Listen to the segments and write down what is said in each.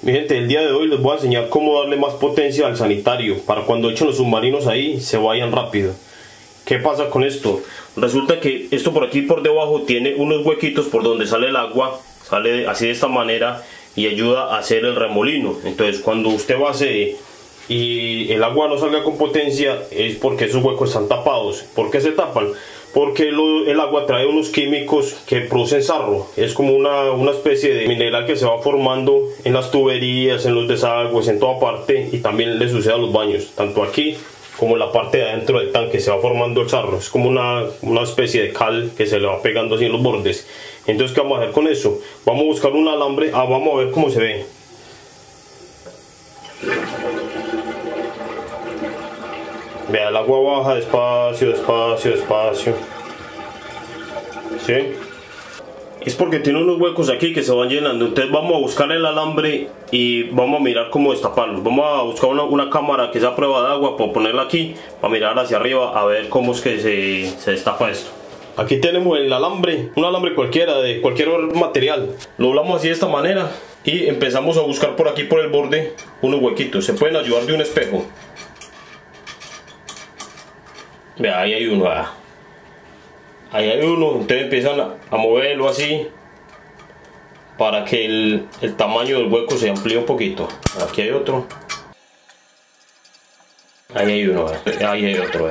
Mi gente, el día de hoy les voy a enseñar cómo darle más potencia al sanitario para cuando echen los submarinos ahí se vayan rápido. ¿Qué pasa con esto? Resulta que esto por aquí por debajo tiene unos huequitos por donde sale el agua, sale así de esta manera y ayuda a hacer el remolino. Entonces cuando usted vacíe y el agua no salga con potencia es porque esos huecos están tapados. ¿Por qué se tapan? Porque el agua trae unos químicos que producen sarro. Es como una especie de mineral que se va formando en las tuberías, en los desagües, en toda parte, y también le sucede a los baños, tanto aquí como en la parte de adentro del tanque se va formando el sarro. Es como una especie de cal que se le va pegando así en los bordes. Entonces, ¿qué vamos a hacer con eso? Vamos a buscar un alambre, vamos a ver cómo se ve. Vea, el agua baja despacio, despacio, despacio. ¿Sí? Es porque tiene unos huecos aquí que se van llenando. Entonces vamos a buscar el alambre y vamos a mirar cómo destaparlo. Vamos a buscar una cámara que sea prueba de agua para ponerla aquí, para mirar hacia arriba a ver cómo es que se destapa esto. Aquí tenemos el alambre, un alambre cualquiera, de cualquier material. Lo doblamos así de esta manera y empezamos a buscar por aquí por el borde unos huequitos. Se pueden ayudar de un espejo. Vea, ahí hay uno, ahí hay uno. Entonces empiezan a moverlo así para que el tamaño del hueco se amplíe un poquito. Aquí hay otro. Ahí hay uno, ahí hay otro.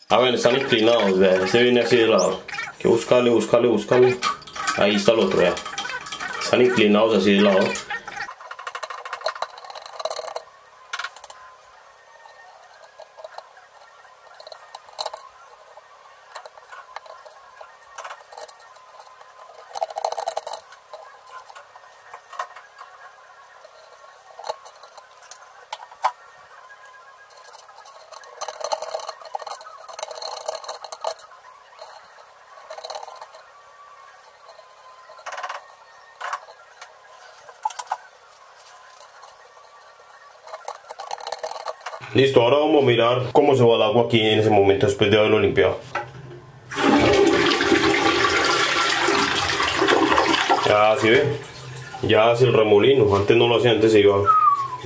A ver, están inclinados, vea. Este viene así de lado. Hay que buscarle. Ahí está el otro, vea. Están inclinados así de lado. Listo, ahora vamos a mirar cómo se va el agua aquí en ese momento después de haberlo limpiado. Ya, ¿sí ve? Ya hace el remolino. Antes no lo hacía, antes se iba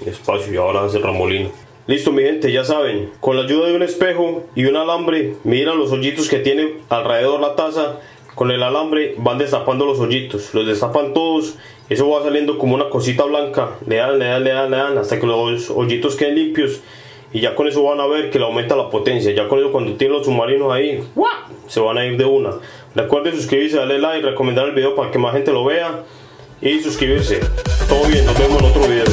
despacio y ahora hace el remolino. Listo, mi gente, ya saben, con la ayuda de un espejo y un alambre, miran los hoyitos que tiene alrededor la taza. Con el alambre van destapando los hoyitos, los destapan todos. Eso va saliendo como una cosita blanca. Le dan hasta que los hoyitos queden limpios. Y ya con eso van a ver que le aumenta la potencia. Ya con eso, cuando tienen los submarinos ahí, ¡guau!, se van a ir de una. Recuerden suscribirse, darle like, recomendar el video para que más gente lo vea y suscribirse. Todo bien, nos vemos en otro video.